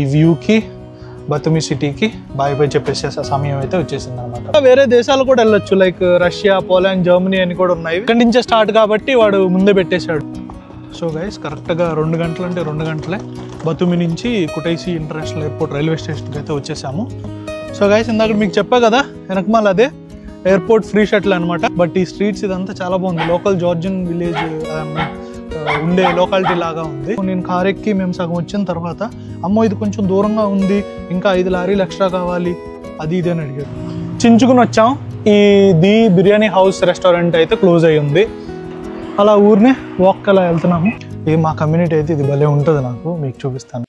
ఈ వ్యూకి బతుమి సిటీకి bye bye చెప్పేసే సమయం అయితే వచ్చేసింది అనమాట. వేరే దేశాలు కూడా వెళ్ళొచ్చు, లైక్ రష్యా, పోలాండ్, జర్మనీ అని కూడా ఉన్నాయి. ఇక్కడి నుంచే స్టార్ట్ కాబట్టి వాడు ముందే పెట్టేశాడు. సో గైస్ కరెక్ట్గా 2 గంటలు అంటే 2 గంటలే బతుమి నుంచి కుటైసి ఇంటర్నేషనల్ ఎయిర్పోర్ట్ రైల్వే స్టేషన్కి అయితే వచ్చేసాము. సో గైస్ ఇందాక మీకు చెప్పా కదా వెనకమాల అదే ఎయిర్పోర్ట్ ఫ్రీ షటిల్ అనమాట. బట్ ఈ స్ట్రీట్స్ ఇదంతా చాలా బాగుంది, లోకల్ జార్జియన్ విలేజ్ ఉండే లోకాలిటీ లాగా ఉంది. నేను కార్ ఎక్కి మేము సగం వచ్చిన తర్వాత అమ్మో ఇది కొంచెం దూరంగా ఉంది, ఇంకా 5 లారీలు ఎక్స్ట్రా కావాలి అది ఇది అని అడిగాడు. చించుకుని వచ్చాం. ఈ ది బిర్యానీ హౌస్ రెస్టారెంట్ అయితే క్లోజ్ అయ్యి ఉంది. అలా ఊరినే వాక్ అలా వెళ్తున్నాము. మా కమ్యూనిటీ అయితే ఇది భలే ఉంటుంది, నాకు మీకు చూపిస్తాను.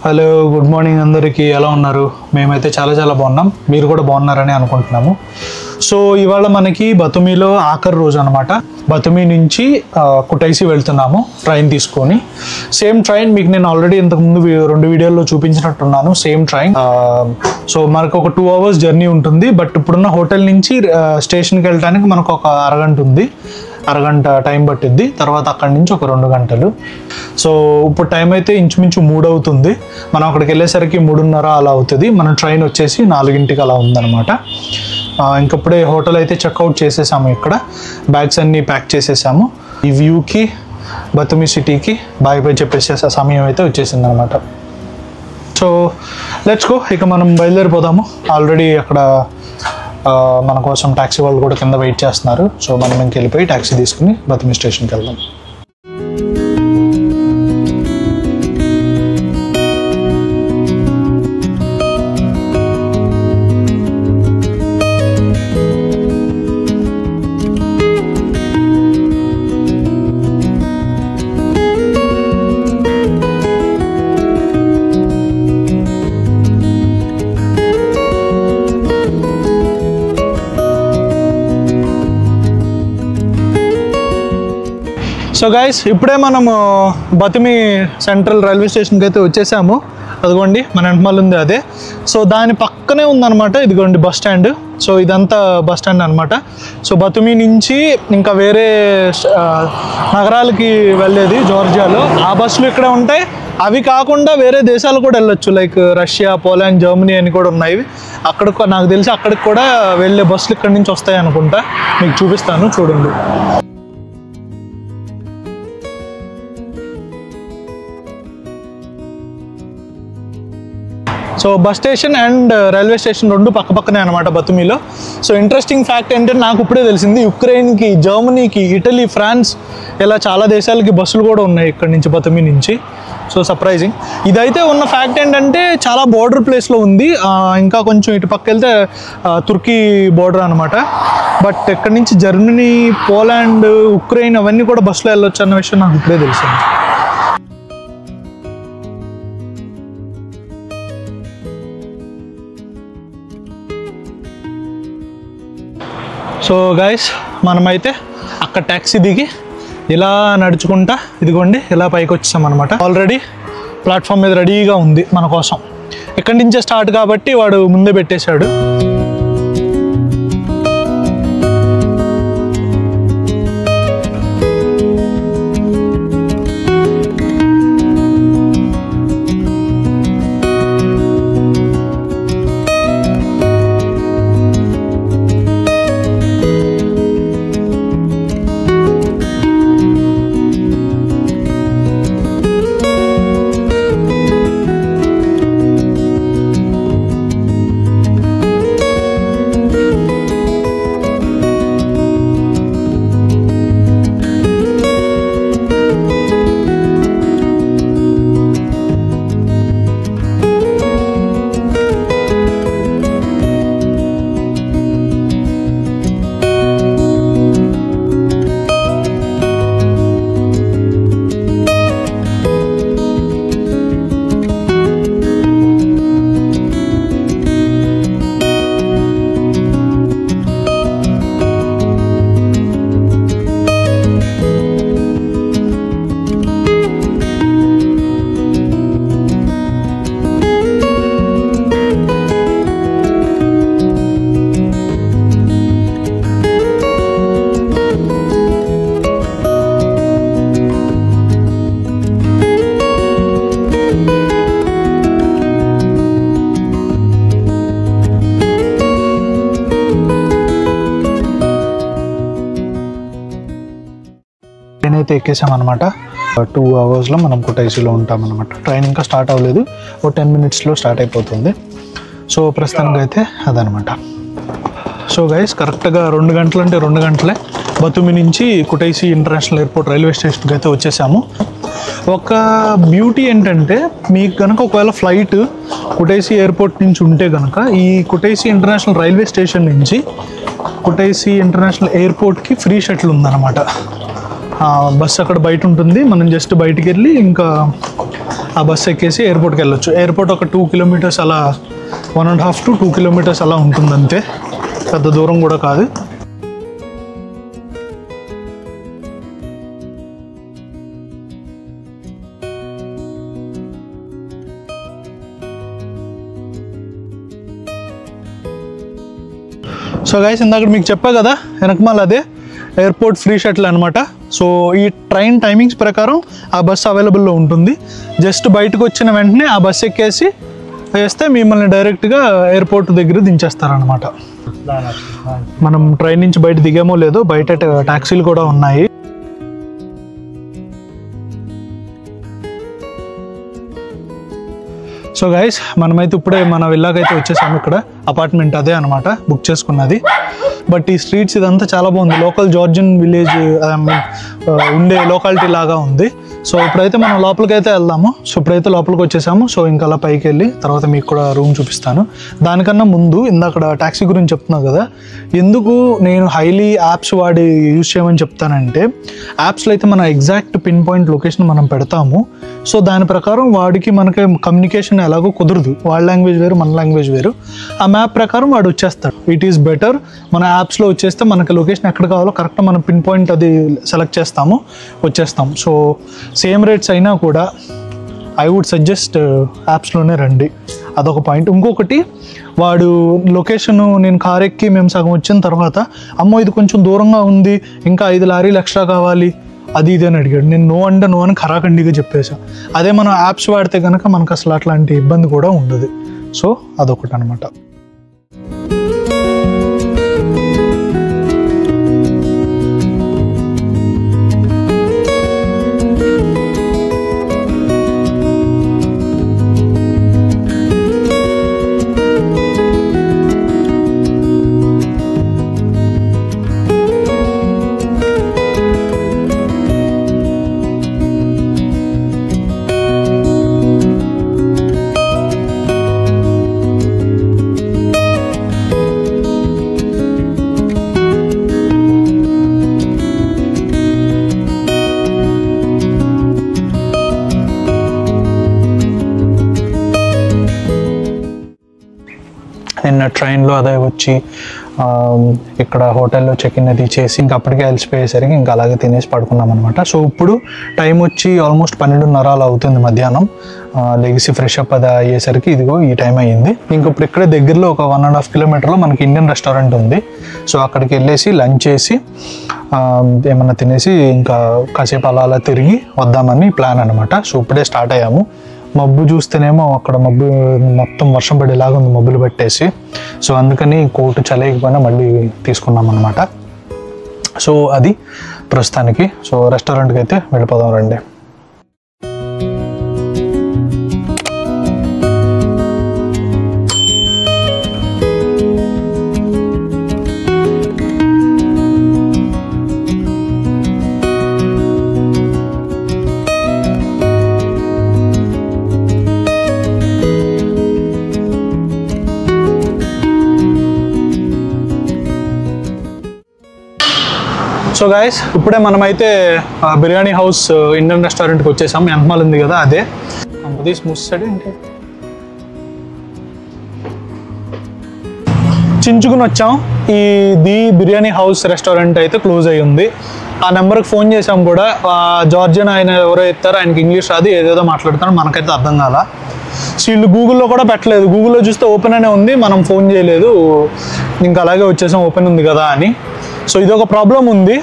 హలో, గుడ్ మార్నింగ్ అందరికీ. ఎలా ఉన్నారు? మేమైతే చాలా చాలా బాగున్నాం, మీరు కూడా బాగున్నారని అనుకుంటున్నాము. సో ఇవాళ మనకి బతుమిలో ఆఖరి రోజు అనమాట. బతుమి నుంచి కుటైసి వెళ్తున్నాము ట్రైన్ తీసుకొని. సేమ్ ట్రైన్ మీకు నేను ఆల్రెడీ ఇంతకుముందు 2 వీడియోల్లో చూపించినట్టున్నాను, సేమ్ ట్రైన్. సో మనకు ఒక 2 hours జర్నీ ఉంటుంది. బట్ ఇప్పుడున్న హోటల్ నుంచి స్టేషన్కి వెళ్ళడానికి మనకు ఒక అరగంట టైం పట్టిద్ది. తర్వాత అక్కడి నుంచి ఒక 2 గంటలు. సో ఇప్పుడు టైం అయితే ఇంచుమించు 3 అవుతుంది. మనం అక్కడికి వెళ్ళేసరికి 3:30 అలా అవుతుంది. మన ట్రైన్ వచ్చేసి 4 అలా ఉందన్నమాట. ఇంకప్పుడే హోటల్ అయితే చెక్అవుట్ చేసేసాము. ఇక్కడ బ్యాగ్స్ అన్నీ ప్యాక్ చేసేసాము. ఈ వ్యూకి బతుమి సిటీకి బాయ్ బాయ్ చెప్పేసే సమయం అయితే వచ్చేసింది అనమాట. సో లెట్స్ గో, ఇక మనం బయలుదేరిపోదాము. ఆల్రెడీ అక్కడ మన కోసం ట్యాక్సీ వాళ్ళు కూడా కింద వెయిట్ చేస్తున్నారు. సో మనం ఇంక వెళ్ళిపోయి ట్యాక్సీ తీసుకుని బతుమి స్టేషన్కి వెళ్దాం. సో గైస్ ఇప్పుడే మనము బతుమి సెంట్రల్ రైల్వే స్టేషన్కి అయితే వచ్చేసాము. అదిగోండి మన వెనకమాల ఉంది అదే. సో దాని పక్కనే ఉందన్నమాట ఇదిగోండి బస్ స్టాండ్. సో ఇదంతా బస్ స్టాండ్ అనమాట. సో బతుమి నుంచి ఇంకా వేరే నగరాలకి వెళ్ళేది జార్జియాలో ఆ బస్సులు ఇక్కడే ఉంటాయి. అవి కాకుండా వేరే దేశాలు కూడా వెళ్ళొచ్చు, లైక్ రష్యా, పోలాండ్, జర్మనీ అని కూడా ఉన్నాయి. అక్కడ నాకు తెలిసి అక్కడికి కూడా వెళ్ళే బస్సులు ఇక్కడి నుంచి వస్తాయి అనుకుంటా. మీకు చూపిస్తాను, చూడండి. So bus station and railway station 2 పక్కనే అనమాట బతుమిలో. సో ఇంట్రెస్టింగ్ ఫ్యాక్ట్ ఏంటంటే నాకు ఇప్పుడే తెలిసింది, యుక్రెయిన్కి, జర్మనీకి, ఇటలీ, ఫ్రాన్స్ ఇలా చాలా దేశాలకి బస్సులు కూడా ఉన్నాయి ఇక్కడి నుంచి బతుమి నుంచి. So surprising. ఇదైతే ఉన్న ఫ్యాక్ట్ ఏంటంటే చాలా బోర్డర్ ప్లేస్లో ఉంది. ఇంకా కొంచెం ఇటు పక్క వెళ్తే తుర్కీ బోర్డర్ అనమాట. బట్ ఇక్కడి నుంచి జర్మనీ, పోలాండ్, ఉక్రెయిన్ అవన్నీ కూడా బస్సులో వెళ్ళొచ్చు అన్న విషయం నాకు ఇప్పుడే తెలిసింది. సో గైస్ మనమైతే అక్కడ ట్యాక్సీ దిగి ఇలా నడుచుకుంటా ఇదిగోండి ఇలా పైకి వచ్చాం అనమాట. ఆల్రెడీ ప్లాట్ఫామ్ మీద రెడీగా ఉంది మన కోసం. ఇక్కడి నుంచే స్టార్ట్ కాబట్టి వాడు ముందే పెట్టేశాడు. అయితే ఎక్కేసామన్నమాట. 2 అవర్స్లో మనం కుటైసీలో ఉంటామన్నమాట. ట్రైన్ ఇంకా స్టార్ట్ అవ్వలేదు, ఓ 10 మినిట్స్లో స్టార్ట్ అయిపోతుంది. సో ప్రస్తుతానికి అయితే అదనమాట. సో గైస్ కరెక్ట్గా 2 గంటలు అంటే 2 గంటలే బతుమి నుంచి కుటైసీ ఇంటర్నేషనల్ ఎయిర్పోర్ట్ రైల్వే స్టేషన్కి అయితే వచ్చేసాము. ఒక బ్యూటీ ఏంటంటే మీకు కనుక ఒకవేళ ఫ్లైట్ కుటైసీ ఎయిర్పోర్ట్ నుంచి ఉంటే కనుక ఈ కుటైసీ ఇంటర్నేషనల్ రైల్వే స్టేషన్ నుంచి కుటైసీ ఇంటర్నేషనల్ ఎయిర్పోర్ట్కి ఫ్రీ షటిల్ ఉందన్నమాట. బస్సు అక్కడ బయట ఉంటుంది, మనం జస్ట్ బయటికి వెళ్ళి ఇంకా ఆ బస్సు ఎక్కేసి ఎయిర్పోర్ట్కి వెళ్ళొచ్చు. ఎయిర్పోర్ట్ ఒక 2 కిలోమీటర్స్ అలా 1.5 to 2 కిలోమీటర్స్ అలా ఉంటుంది అంతే, పెద్ద దూరం కూడా కాదు. సో గైస్ ఇందాక మీకు చెప్పా కదా వెనకమాల అదే ఎయిర్పోర్ట్ ఫ్రీ షటిల్ అనమాట. సో ఈ ట్రైన్ టైమింగ్స్ ప్రకారం ఆ బస్సు అవైలబుల్లో ఉంటుంది. జస్ట్ బయటకు వచ్చిన వెంటనే ఆ బస్సు ఎక్కేసి వేస్తే మిమ్మల్ని డైరెక్ట్గా ఎయిర్పోర్ట్ దగ్గర దించేస్తారనమాట. మనం ట్రైన్ నుంచి బయట దిగామో లేదో బయట ట్యాక్సీలు కూడా ఉన్నాయి. సో గైస్ మనమైతే ఇప్పుడే మన విల్లాకైతే వచ్చేసాము. ఇక్కడ అపార్ట్మెంట్ అదే అనమాట బుక్ చేసుకున్నది. బట్ ఈ స్ట్రీట్స్ ఇదంతా చాలా బాగుంది, లోకల్ జార్జియన్ విలేజ్ ఉండే లోకాలిటీ లాగా ఉంది. సో ఇప్పుడైతే మనం లోపలికి అయితే వెళ్దాము. సో ఇప్పుడైతే లోపలికి వచ్చేసాము. సో ఇంకా అలా పైకి వెళ్ళి తర్వాత మీకు కూడా రూమ్ చూపిస్తాను. దానికన్నా ముందు ఇందాక ట్యాక్సీ గురించి చెప్తున్నావు కదా, ఎందుకు నేను హైలీ యాప్స్ వాడి యూజ్ చేయమని చెప్తానంటే, యాప్స్లో అయితే మన ఎగ్జాక్ట్ పిన్ పాయింట్ లొకేషన్ మనం పెడతాము. సో దాని ప్రకారం వాడికి మనకి కమ్యూనికేషన్ ఎలాగో కుదరదు, వాళ్ళ లాంగ్వేజ్ వేరు మన లాంగ్వేజ్ వేరు. ఆ మ్యాప్ ప్రకారం వాడు వచ్చేస్తాడు. ఇట్ ఈస్ బెటర్ మన యాప్స్లో వచ్చేస్తే మనకి లొకేషన్ ఎక్కడ కావాలో కరెక్ట్గా మనం పిన్ పాయింట్ అది సెలెక్ట్ చేస్తాము, వచ్చేస్తాం. సో సేమ్ రేట్స్ అయినా కూడా ఐ వుడ్ సజెస్ట్ యాప్స్లోనే రండి, అదొక పాయింట్. ఇంకొకటి, వాడు లొకేషను నేను కార్ ఎక్కి మేము సగం వచ్చిన తర్వాత అమ్మో ఇది కొంచెం దూరంగా ఉంది, ఇంకా 5 లారీలు ఎక్స్ట్రా కావాలి అది ఇది అని అడిగాడు. నేను నో అంటే నో అని ఖరాఖండిగా చెప్పేసా. అదే మనం యాప్స్ వాడితే కనుక మనకు అసలు అట్లాంటి ఇబ్బంది కూడా ఉండదు. సో అదొకటి అనమాట. నిన్న ట్రైన్లో అదే వచ్చి ఇక్కడ హోటల్లో చెక్ ఇన్ అది చేసి ఇంకా అప్పటికే అలసిపోయేసరికి ఇంకా అలాగే తినేసి పడుకున్నాం అనమాట. సో ఇప్పుడు టైం వచ్చి ఆల్మోస్ట్ 12:30 అలా అవుతుంది మధ్యాహ్నం. లెగిసి ఫ్రెష్ అప్ అది అయ్యేసరికి ఇదిగో ఈ టైం అయ్యింది. ఇంక ఇప్పుడు ఇక్కడే దగ్గరలో ఒక 1.5 కిలోమీటర్లో మనకి ఇండియన్ రెస్టారెంట్ ఉంది. సో అక్కడికి వెళ్ళేసి లంచ్ చేసి ఏమన్నా తినేసి ఇంకా కాసేపు అలా అలా తిరిగి వద్దామని ప్లాన్ అనమాట. సో ఇప్పుడే స్టార్ట్ అయ్యాము. మబ్బు చూస్తేనేమో అక్కడ మబ్బు మొత్తం వర్షం పడేలాగా ఉంది, మబ్బులు పట్టేసి. సో అందుకని కోటు చలేకపోయినా మళ్ళీ తీసుకున్నాం అనమాట. సో అది ప్రస్తుతానికి. సో రెస్టారెంట్కి అయితే వెళ్ళిపోదాం రండి. సో గైస్ ఇప్పుడే మనమైతే బిర్యానీ హౌస్ ఇండియన్ రెస్టారెంట్కి వచ్చేసాం. వెనకమాల ఉంది కదా అదే, అంతది మూసాడు ఏంటి, చించుకుని వచ్చాం. ది బిర్యానీ హౌస్ రెస్టారెంట్ అయితే క్లోజ్ అయ్యి ఉంది. ఆ నెంబర్కి ఫోన్ చేసాం కూడా. జార్జియన్ ఆయన ఎవరో ఎత్తారో, ఆయనకి ఇంగ్లీష్ రాదు, ఏదేదో మాట్లాడుతారో మనకైతే అర్థం కాల. సో వీళ్ళు గూగుల్లో కూడా పెట్టలేదు, గూగుల్లో చూస్తే ఓపెన్ అనే ఉంది, మనం ఫోన్ చేయలేదు, ఇంకా అలాగే వచ్చేసాం ఓపెన్ ఉంది కదా అని. సో ఇది ఒక ప్రాబ్లం ఉంది.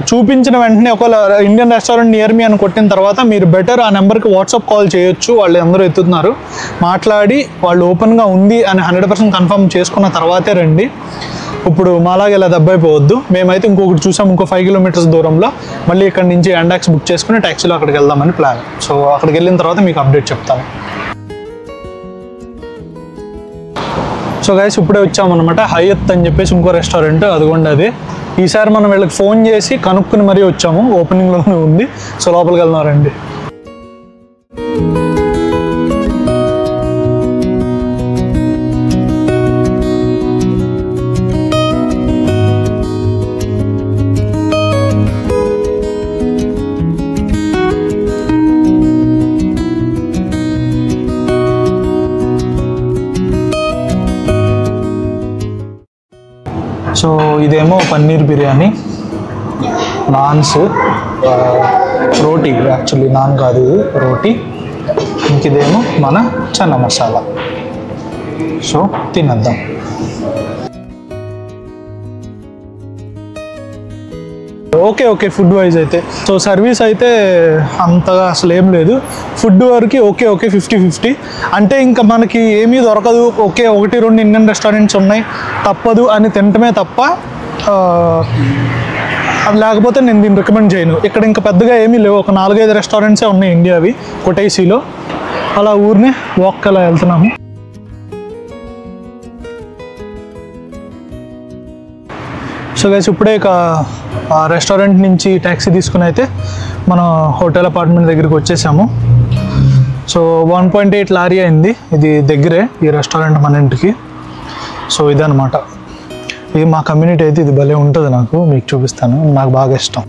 చూపించిన వెంటనే ఒకవేళ ఇండియన్ రెస్టారెంట్ నియర్ మీ అని కొట్టిన తర్వాత మీరు బెటర్ ఆ నెంబర్కి వాట్సాప్ కాల్ చేయొచ్చు, వాళ్ళు అందరూ ఎత్తుతున్నారు. మాట్లాడి వాళ్ళు ఓపెన్గా ఉంది అని 100% కన్ఫర్మ్ చేసుకున్న తర్వాతే రండి. ఇప్పుడు మాలాగా ఇలా దెబ్బైపోవద్దు. మేమైతే ఇంకొకటి చూసాం, ఇంకో 5 కిలోమీటర్స్ దూరంలో. మళ్ళీ ఇక్కడ నుంచి యాండాక్స్ బుక్ చేసుకుని ట్యాక్సీలో అక్కడికి వెళ్దామని ప్లాన్. సో అక్కడికి వెళ్ళిన తర్వాత మీకు అప్డేట్ చెప్తాను. సో గైస్ ఇప్పుడే వచ్చామన్నమాట. హయత్ అని చెప్పేసి ఇంకో రెస్టారెంట్, అదిగోండి అది. ఈసారి మనం వీళ్ళకి ఫోన్ చేసి కనుక్కుని మరీ వచ్చాము, ఓపెనింగ్లోనే ఉంది. సో లోపలికి వెళ్తున్నారండి. సో ఇదేమో పన్నీర్ బిర్యానీ, నాన్స్, రోటీ, యాక్చువల్లీ నాన్ కాదు ఇది రోటీ. ఇంక ఇదేమో మన చన్నా మసాలా. సో తినేద్దాం. ఓకే ఫుడ్ వైజ్ అయితే సో సర్వీస్ అయితే అంతగా అసలు ఏం లేదు. ఫుడ్ వరకు ఓకే 50-50. అంటే ఇంకా మనకి ఏమీ దొరకదు, 1-2 ఇండియన్ రెస్టారెంట్స్ ఉన్నాయి, తప్పదు అని తినటమే తప్ప అది లేకపోతే నేను దీన్ని రికమెండ్ చేయను. ఇక్కడ ఇంకా పెద్దగా ఏమీ లేవు, ఒక 4-5 రెస్టారెంట్సే ఉన్నాయి ఇండియావి కొటైసీలో. అలా ఊరినే వాక్ అలా వెళ్తున్నాము. సో గైస్ ఇప్పుడే ఇక రెస్టారెంట్ నుంచి ట్యాక్సీ తీసుకుని అయితే మన హోటల్ అపార్ట్మెంట్ దగ్గరికి వచ్చేసాము. సో 1.8 లారీ అయింది. ఇది దగ్గరే ఈ రెస్టారెంట్ మన ఇంటికి. సో ఇదనమాట, ఇది మా కమ్యూనిటీ అయితే. ఇది భలే ఉంటుంది, నాకు మీకు చూపిస్తాను, నాకు బాగా ఇష్టం.